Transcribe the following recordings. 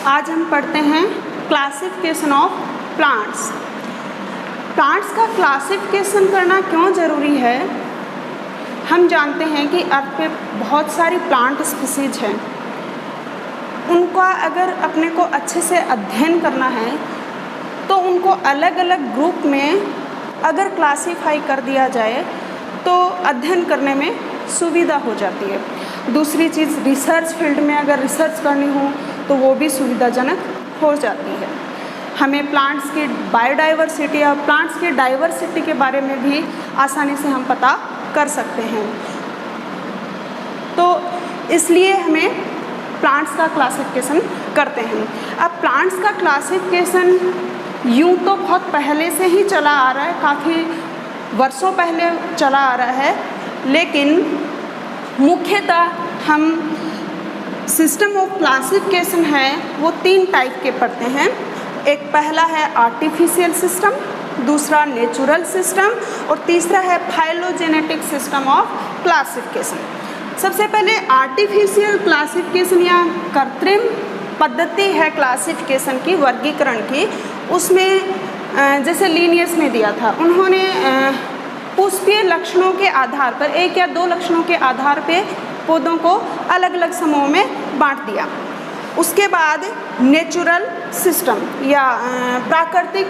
आज हम पढ़ते हैं क्लासिफिकेशन ऑफ प्लांट्स। प्लांट्स का क्लासिफिकेशन करना क्यों ज़रूरी है? हम जानते हैं कि अर्थ पे बहुत सारी प्लांट स्पीसीज हैं। उनका अगर अपने को अच्छे से अध्ययन करना है तो उनको अलग अलग ग्रुप में अगर क्लासीफाई कर दिया जाए तो अध्ययन करने में सुविधा हो जाती है। दूसरी चीज़, रिसर्च फील्ड में अगर रिसर्च करनी हो तो वो भी सुविधाजनक हो जाती है। हमें प्लांट्स की बायोडाइवर्सिटी या प्लांट्स की डाइवर्सिटी के बारे में भी आसानी से हम पता कर सकते हैं। तो इसलिए हमें प्लांट्स का क्लासिफिकेशन करते हैं। अब प्लांट्स का क्लासिफिकेशन यूँ तो बहुत पहले से ही चला आ रहा है, काफ़ी वर्षों पहले चला आ रहा है, लेकिन मुख्यतः हम सिस्टम ऑफ क्लासिफिकेशन है वो 3 टाइप के पढ़ते हैं। एक पहला है आर्टिफिशियल सिस्टम, दूसरा नेचुरल सिस्टम और तीसरा है फाइलोजेनेटिक सिस्टम ऑफ क्लासिफिकेशन। सबसे पहले आर्टिफिशियल क्लासिफिकेशन या कृत्रिम पद्धति है क्लासिफिकेशन की, वर्गीकरण की। उसमें जैसे लीनियस ने दिया था, उन्होंने पुष्पीय लक्षणों के आधार पर 1 या 2 लक्षणों के आधार पे पौधों को अलग अलग समूहों में बांट दिया। उसके बाद नेचुरल सिस्टम या प्राकृतिक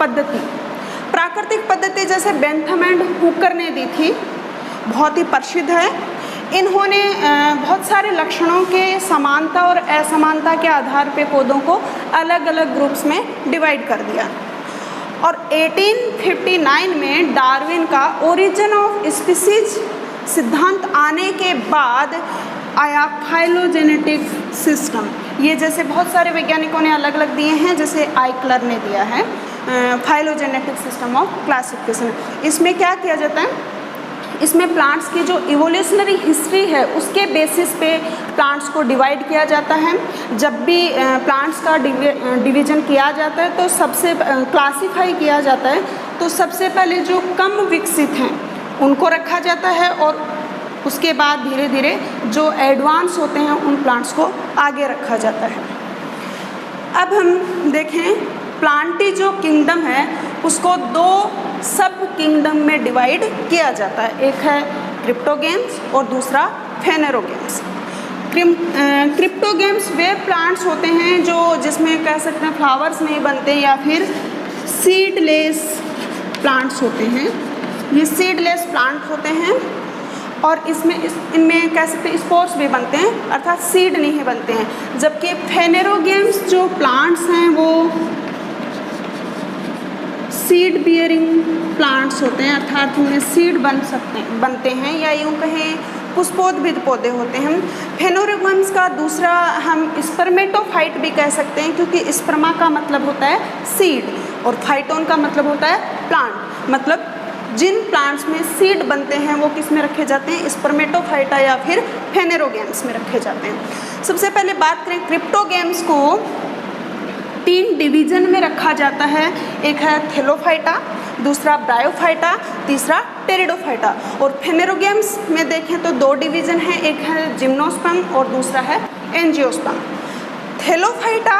पद्धति। प्राकृतिक पद्धति जैसे बेंथम एंड हुकर ने दी थी, बहुत ही प्रसिद्ध है। इन्होंने बहुत सारे लक्षणों के समानता और असमानता के आधार पे पौधों को अलग अलग ग्रुप्स में डिवाइड कर दिया। और 1859 में डार्विन का ओरिजिन ऑफ स्पीसीज सिद्धांत आने के बाद आया फाइलोजेनेटिक सिस्टम। ये जैसे बहुत सारे वैज्ञानिकों ने अलग अलग दिए हैं, जैसे आइक्लर ने दिया है फाइलोजेनेटिक सिस्टम ऑफ क्लासिफिकेशन। इसमें क्या किया जाता है, इसमें प्लांट्स की जो इवोल्यूशनरी हिस्ट्री है उसके बेसिस पे प्लांट्स को डिवाइड किया जाता है। जब भी प्लांट्स का डिवीज़न किया जाता है तो सबसे क्लासीफाई किया जाता है तो सबसे पहले जो कम विकसित हैं उनको रखा जाता है और उसके बाद धीरे धीरे जो एडवांस होते हैं उन प्लांट्स को आगे रखा जाता है। अब हम देखें प्लांटी जो किंगडम है उसको 2 सब किंगडम में डिवाइड किया जाता है। एक है क्रिप्टोगेम्स और दूसरा फेनेरोगेम्स। क्रिप्टोगेम्स वे प्लांट्स होते हैं जो जिसमें कह सकते हैं फ्लावर्स नहीं बनते या फिर सीडलेस प्लांट्स होते हैं। ये सीडलेस प्लांट होते हैं और इनमें कह सकते हैं स्पोर्स भी बनते हैं, अर्थात सीड नहीं बनते हैं। जबकि फेनेरोगेम्स जो प्लांट्स हैं वो सीड बियरिंग प्लांट्स होते हैं, अर्थात उनमें सीड बनते हैं या यूँ कहें पुष्पोद्भिद पौधे होते हैं। फेनेरोगेम्स का दूसरा हम स्पर्मेटोफाइट भी कह सकते हैं, क्योंकि स्पर्मा का मतलब होता है सीड और फाइटोन का मतलब होता है प्लांट। मतलब जिन प्लांट्स में सीड बनते हैं वो किस में रखे जाते हैं, स्पर्मेटोफाइटा या फिर फेनेरोगेम्स में रखे जाते हैं। सबसे पहले बात करें क्रिप्टोगेम्स को 3 डिवीज़न में रखा जाता है। एक है थेलोफाइटा, दूसरा ब्रायोफाइटा, तीसरा टेरिडोफाइटा। और फेनेरोगेम्स में देखें तो 2 डिवीज़न हैं, एक है जिम्नोस्पर्म और दूसरा है एंजियोस्पर्म। थेलोफाइटा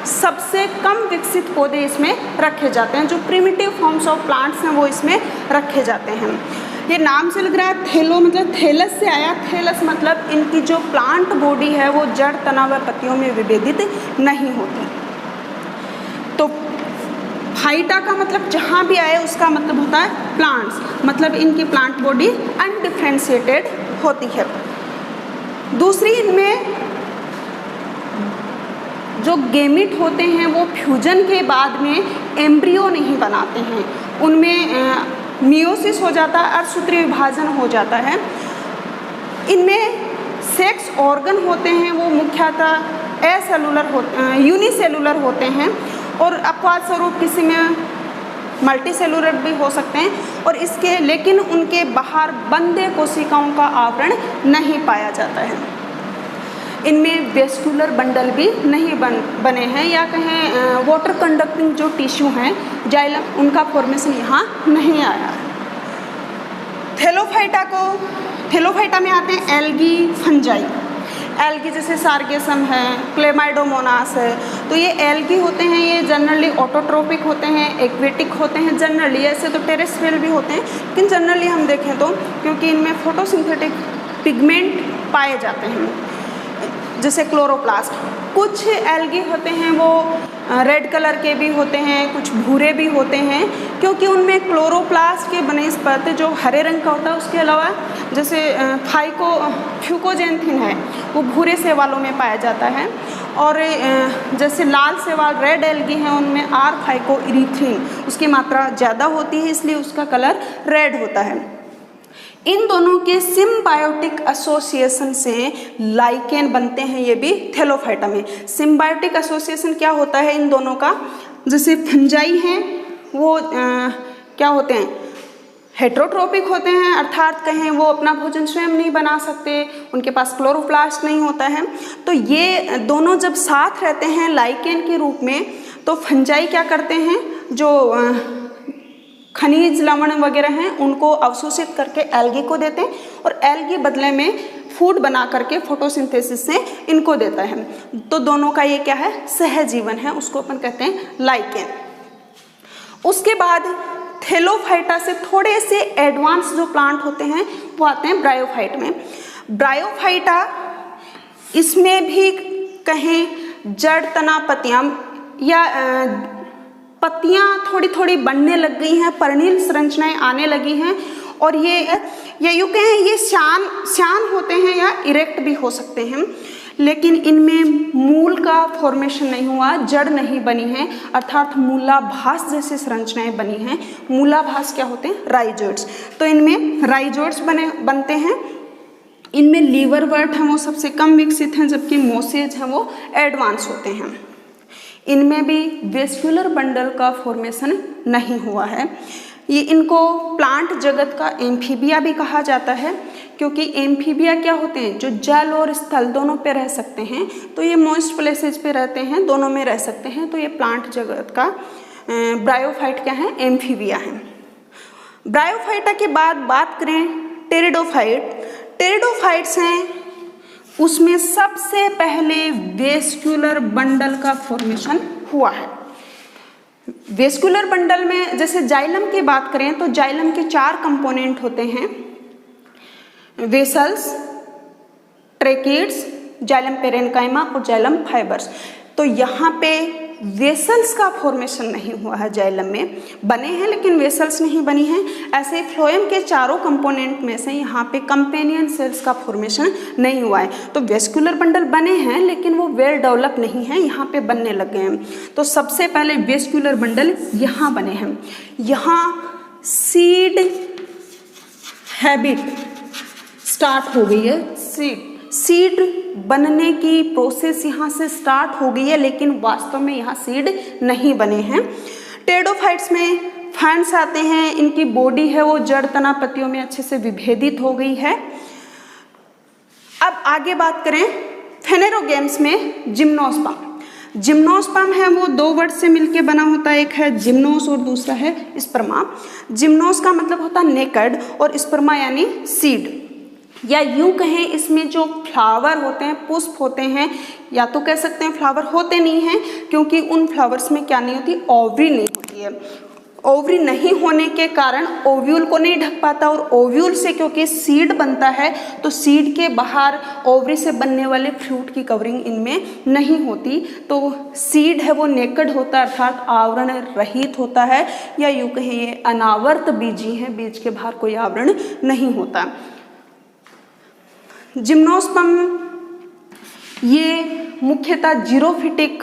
सबसे कम विकसित पौधे इसमें रखे जाते हैं, जो प्रिमिटिव फॉर्म्स ऑफ प्लांट्स हैं वो इसमें रखे जाते हैं। ये नाम से लग रहा है थेलो मतलब थेलस से आया। थेलस मतलब इनकी जो प्लांट बॉडी है वो जड़, तना व पत्तियों में विभेदित नहीं होती। तो फाइटा का मतलब जहाँ भी आए उसका मतलब होता है प्लांट्स, मतलब इनकी प्लांट बॉडी अनडिफ्रेंशिएटेड होती है। दूसरी, इनमें जो गेमिट होते हैं वो फ्यूजन के बाद में एम्ब्रियो नहीं बनाते हैं, उनमें मियोसिस हो जाता है, अर्धसूत्रीय विभाजन हो जाता है। इनमें सेक्स ऑर्गन होते हैं वो मुख्यतः यूनिसेलुलर होते हैं और अपवाद स्वरूप किसी में मल्टीसेलुलर भी हो सकते हैं। और इसके लेकिन उनके बाहर बंदे कोशिकाओं का आवरण नहीं पाया जाता है। इनमें वेस्कुलर बंडल भी नहीं बने हैं, या कहें वाटर कंडक्टिंग जो टिश्यू हैं जाइलम, उनका फॉर्मेशन यहाँ नहीं आया है। थेलोफाइटा में आते हैं एल्गी फंजाई। एल्गी जैसे सार्गेसम है, क्लेमाइडोमोनास है, तो ये एल्गी होते हैं, ये जनरली ऑटोट्रोपिक होते हैं, एक्वेटिक होते हैं जनरली, ऐसे तो टेरेस्ट्रियल भी होते हैं, लेकिन जनरली हम देखें तो क्योंकि इनमें फोटोसिंथेटिक पिगमेंट पाए जाते हैं जैसे क्लोरोप्लास्ट। कुछ एल्गी होते हैं वो रेड कलर के भी होते हैं, कुछ भूरे भी होते हैं, क्योंकि उनमें क्लोरोप्लास्ट के बनस्पत जो हरे रंग का होता है, उसके अलावा जैसे फ्यूकोजेंथिन है वो भूरे शैवालों में पाया जाता है, और जैसे लाल शैवाल रेड एल्गी हैं उनमें R-फाइकोइरीथ्रिन उसकी मात्रा ज़्यादा होती है, इसलिए उसका कलर रेड होता है। इन दोनों के सिम्बायोटिक एसोसिएशन से लाइकेन बनते हैं, ये भी थैलोफाइटा में। सिम्बायोटिक एसोसिएशन क्या होता है इन दोनों का, जैसे फंजाई हैं वो क्या होते हैं, हेट्रोट्रोपिक होते हैं, अर्थात कहें वो अपना भोजन स्वयं नहीं बना सकते, उनके पास क्लोरोप्लास्ट नहीं होता है। तो ये दोनों जब साथ रहते हैं लाइकेन के रूप में, तो फंजाई क्या करते हैं, जो खनिज लवण वगैरह हैं उनको अवशोषित करके एल्गी को देते हैं, और एल्गी बदले में फूड बना करके फोटोसिंथेसिस से इनको देता है। तो दोनों का ये क्या है, सहजीवन है, उसको अपन कहते हैं लाइकेन। उसके बाद थैलोफाइटा से थोड़े से एडवांस जो प्लांट होते हैं वो आते हैं ब्रायोफाइट में। ब्रायोफाइटा इसमें भी कहें जड़ तना पत्तियां या पत्तियां थोड़ी थोड़ी बनने लग गई हैं, पर्णिल संरचनाएं आने लगी हैं, और ये यूँ कहें ये श्यान होते हैं या इरेक्ट भी हो सकते हैं, लेकिन इनमें मूल का फॉर्मेशन नहीं हुआ, जड़ नहीं बनी है, अर्थात मूलाभास जैसी संरचनाएं बनी हैं। मूलाभास क्या होते हैं, राइजोइड्स। तो इनमें राइजोइड्स बनते हैं। इनमें लीवरवर्ट हैं वो सबसे कम विकसित हैं, जबकि मोसेज हैं वो एडवांस होते हैं। इनमें भी वेस्कुलर बंडल का फॉर्मेशन नहीं हुआ है। ये इनको प्लांट जगत का एम्फीबिया भी कहा जाता है, क्योंकि एम्फीबिया क्या होते हैं, जो जल और स्थल दोनों पे रह सकते हैं। तो ये मॉइस्ट प्लेसेस पे रहते हैं, दोनों में रह सकते हैं। तो ये प्लांट जगत का ब्रायोफाइट क्या है, एम्फीबिया है। ब्रायोफाइटा के बाद बात करें टेरिडोफाइट। टेरिडोफाइट्स हैं, उसमें सबसे पहले वेस्कुलर बंडल का फॉर्मेशन हुआ है। वेस्कुलर बंडल में जैसे जाइलम की बात करें तो जाइलम के 4 कंपोनेंट होते हैं, वेसल्स, ट्रेकिड्स, जाइलम पेरेन्काइमा और जाइलम फाइबर्स। तो यहाँ पे वेसल्स का फॉर्मेशन नहीं हुआ है, जाइलम में बने हैं लेकिन वेसल्स नहीं बनी हैं। ऐसे फ्लोएम के 4 कंपोनेंट में से यहाँ पे कंपेनियन सेल्स का फॉर्मेशन नहीं हुआ है। तो वेस्कुलर बंडल बने हैं लेकिन वो वेल डेवलप नहीं है, यहाँ पे बनने लग गए हैं। तो सबसे पहले वेस्कुलर बंडल यहाँ बने हैं। यहाँ सीड हैबिट स्टार्ट हो गई है, सीड बनने की प्रोसेस यहाँ से स्टार्ट हो गई है, लेकिन वास्तव में यहाँ सीड नहीं बने हैं। टेरिडोफाइट्स में फैंस आते हैं, इनकी बॉडी है वो जड़ तना पत्तियों में अच्छे से विभेदित हो गई है। अब आगे बात करें फेनेरोगेम्स में जिम्नोस्पर्म। जिम्नोस्पर्म है वो 2 वर्ड से मिलके बना होता है, एक है जिम्नोस और दूसरा है स्पर्मा। जिम्नोस का मतलब होता है नेकेड और स्पर्मा यानी सीड, या यूं कहें इसमें जो फ्लावर होते हैं, पुष्प होते हैं, या तो कह सकते हैं फ्लावर होते नहीं हैं, क्योंकि उन फ्लावर्स में क्या नहीं होती, ओवरी नहीं होती है। ओवरी नहीं होने के कारण ओव्यूल को नहीं ढक पाता, और ओव्यूल से क्योंकि सीड बनता है तो सीड के बाहर ओवरी से बनने वाले फ्रूट की कवरिंग इनमें नहीं होती। तो सीड है वो नेकेड होता है, अर्थात आवरण रहित होता है, या यूं कहें ये अनावर्त बीजी है, बीज के बाहर कोई आवरण नहीं होता। जिम्नोस्पर्म ये मुख्यतः जीरोफिटिक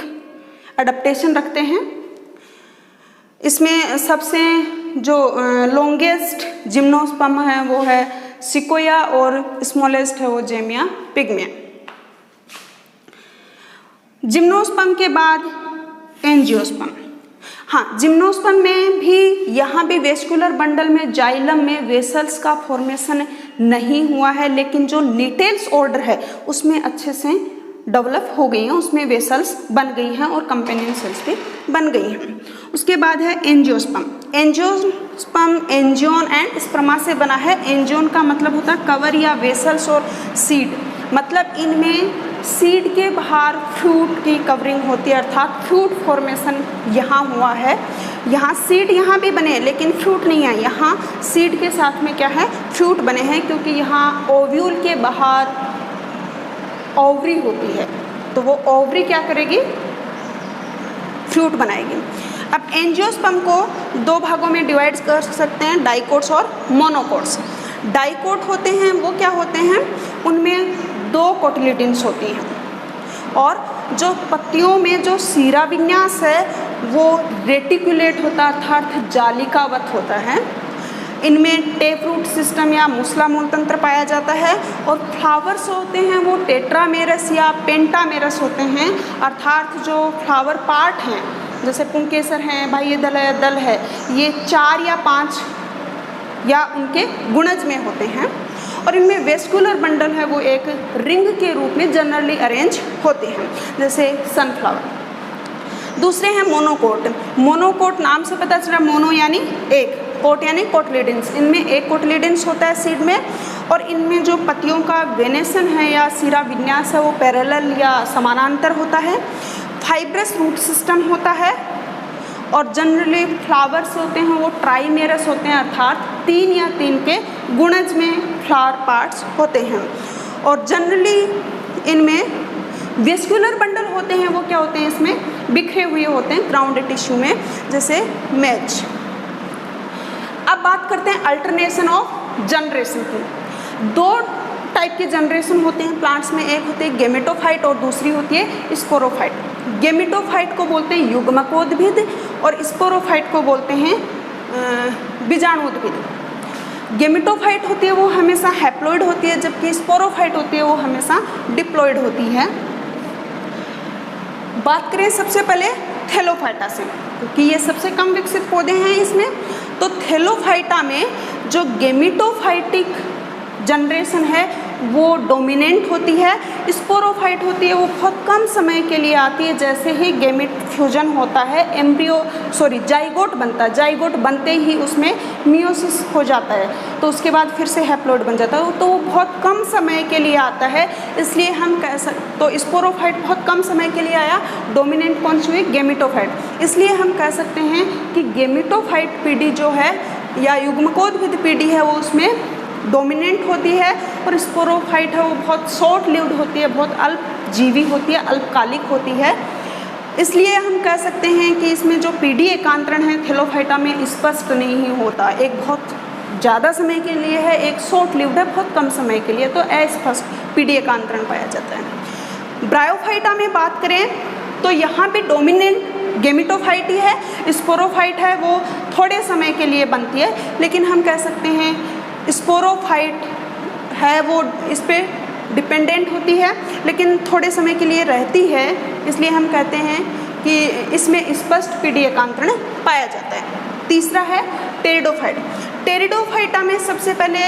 एडाप्टेशन रखते हैं। इसमें सबसे जो लॉन्गेस्ट जिम्नोस्पर्म है वो है सिकोया, और स्मॉलेस्ट है वो जेमिया पिग्मिया। जिम्नोस्पर्म के बाद एंजियोस्पर्म। हाँ, जिम्नोस्पर्म में भी यहाँ भी वेस्कुलर बंडल में जाइलम में वेसल्स का फॉर्मेशन नहीं हुआ है, लेकिन जो निटेल्स ऑर्डर है उसमें अच्छे से डेवलप हो गई हैं, उसमें वेसल्स बन गई हैं और कंपेनियन सेल्स भी बन गई हैं। उसके बाद है एंजियोस्पर्म। एंजियोस्पर्म एंजियोन एंड स्पर्मा से बना है। एंजियोन का मतलब होता है कवर या वेसल्स और सीड, मतलब इनमें सीड के बाहर फ्रूट की कवरिंग होती है, अर्थात फ्रूट फॉर्मेशन यहाँ हुआ है। यहाँ सीड यहाँ भी बने लेकिन फ्रूट नहीं है, यहाँ सीड के साथ में क्या है, फ्रूट बने हैं, क्योंकि यहाँ ओव्यूल के बाहर ओवरी होती है, तो वो ओवरी क्या करेगी, फ्रूट बनाएगी। अब एंजियोस्पर्म को दो भागों में डिवाइड कर सकते हैं, डाइकोट्स और मोनोकोट्स। डाइकोट होते हैं वो क्या होते हैं, उनमें दो कोटिलिडन्स होती हैं, और जो पत्तियों में जो सीरा विन्यास है वो रेटिकुलेट होता है, अर्थात जालिकावत होता है। इनमें टेप रूट सिस्टम या मूसला मूल तंत्र पाया जाता है, और फ्लावर्स होते हैं वो टेट्रामेरस या पेंटामेरस होते हैं, अर्थात जो फ्लावर पार्ट हैं जैसे पुंकेसर हैं, बाह्य दल है, दल है, ये 4 या 5 या उनके गुणज में होते हैं। और इनमें वेस्कुलर बंडल है वो एक रिंग के रूप में जनरली अरेंज होते हैं, जैसे सनफ्लावर। दूसरे हैं मोनोकोट। मोनोकोट नाम से पता चला, मोनो यानी एक, कोट यानी कोटिलिडन्स। इनमें एक कोटिलिडन्स होता है सीड में, और इनमें जो पत्तियों का वेनेसन है या सिरा विन्यास है वो पैरेलल या समानांतर होता है। फाइब्रस रूट सिस्टम होता है, और जनरली फ्लावर्स होते हैं वो ट्राइमेरस होते हैं, अर्थात 3 या 3 के गुणज में फ्लावर पार्ट्स होते हैं। और जनरली इनमें वेस्कुलर बंडल होते हैं वो क्या होते हैं, इसमें बिखरे हुए होते हैं ग्राउंड टिश्यू में, जैसे मैच। अब बात करते हैं अल्टरनेशन ऑफ जनरेशन की। 2 टाइप के जनरेशन होते हैं प्लांट्स में, एक होते हैं गेमेटोफाइट और दूसरी होती है स्पोरोफाइट। गेमेटोफाइट को बोलते हैं युग्मकोद्भिद, और स्पोरोफाइट को बोलते हैं बीजाणुद्भिद। गेमेटोफाइट होती है वो हमेशा हैप्लॉइड होती है, जबकि स्पोरोफाइट होती है वो हमेशा डिप्लॉइड होती है। बात करें सबसे पहले थैलोफाइटा से, क्योंकि ये सबसे कम विकसित पौधे हैं इसमें। तो थैलोफाइटा में जो गेमेटोफाइटिक जनरेशन है वो डोमिनेंट होती है। स्पोरोफाइट होती है वो बहुत कम समय के लिए आती है, जैसे ही गेमेट फ्यूजन होता है, जाइगोट बनता है, जाइगोट बनते ही उसमें मियोसिस हो जाता है, तो उसके बाद फिर से हैप्लॉइड बन जाता है, तो वो बहुत कम समय के लिए आता है। इसलिए हम कह सकते, तो स्पोरोफाइट बहुत कम समय के लिए आया, डोमिनेंट कौन सी हुई, गेमेटोफाइट। इसलिए हम कह सकते हैं कि गेमेटोफाइट पीढ़ी जो है या युग्मकोद्भिद पीढ़ी है वो उसमें डोमिनेंट होती है, और स्पोरोफाइट है वो बहुत शॉर्ट लिव्ड होती है, बहुत अल्पजीवी होती है, अल्पकालिक होती है। इसलिए हम कह सकते हैं कि इसमें जो पीढ़ी एकांतरण है थैलोफाइटा में स्पष्ट नहीं होता, एक बहुत ज़्यादा समय के लिए है, एक शॉर्ट लिव्ड है बहुत कम समय के लिए, तो अस्पष्ट पीढ़ी एकांतरण पाया जाता है। ब्रायोफाइटा में बात करें तो यहाँ पे डोमिनेंट गेमेटोफाइट ही है, स्पोरोफाइट है वो थोड़े समय के लिए बनती है, लेकिन हम कह सकते हैं स्पोरोफाइट है वो इस पर डिपेंडेंट होती है, लेकिन थोड़े समय के लिए रहती है, इसलिए हम कहते हैं कि इसमें स्पष्ट पीढ़ी एकांतरण पाया जाता है। तीसरा है टेरिडोफाइट। टेरिडोफाइटा में सबसे पहले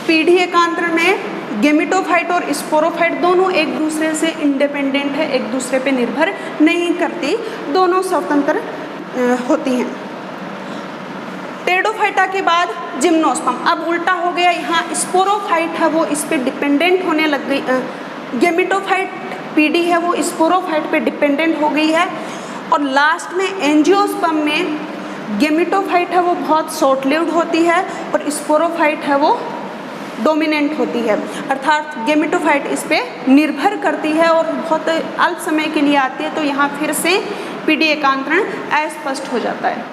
पीढ़ी एकांतरण में गेमेटोफाइट और स्पोरोफाइट दोनों एक दूसरे से इंडिपेंडेंट है, एक दूसरे पे निर्भर नहीं करती, दोनों स्वतंत्र होती हैं। टेरिडोफाइटा के बाद जिम्नोस्पर्म, अब उल्टा हो गया, यहाँ स्पोरोफाइट है वो इस पे डिपेंडेंट होने लग गई, गेमेटोफाइट पीढ़ी है वो स्पोरोफाइट पे डिपेंडेंट हो गई है। और लास्ट में एंजियोस्पर्म में गेमेटोफाइट है वो बहुत शॉर्ट लिव्ड होती है, और स्पोरोफाइट है वो डोमिनेंट होती है, अर्थात गेमेटोफाइट इस पे निर्भर करती है और बहुत अल्प समय के लिए आती है, तो यहाँ फिर से पीढ़ी एकांतरण अस्पष्ट हो जाता है।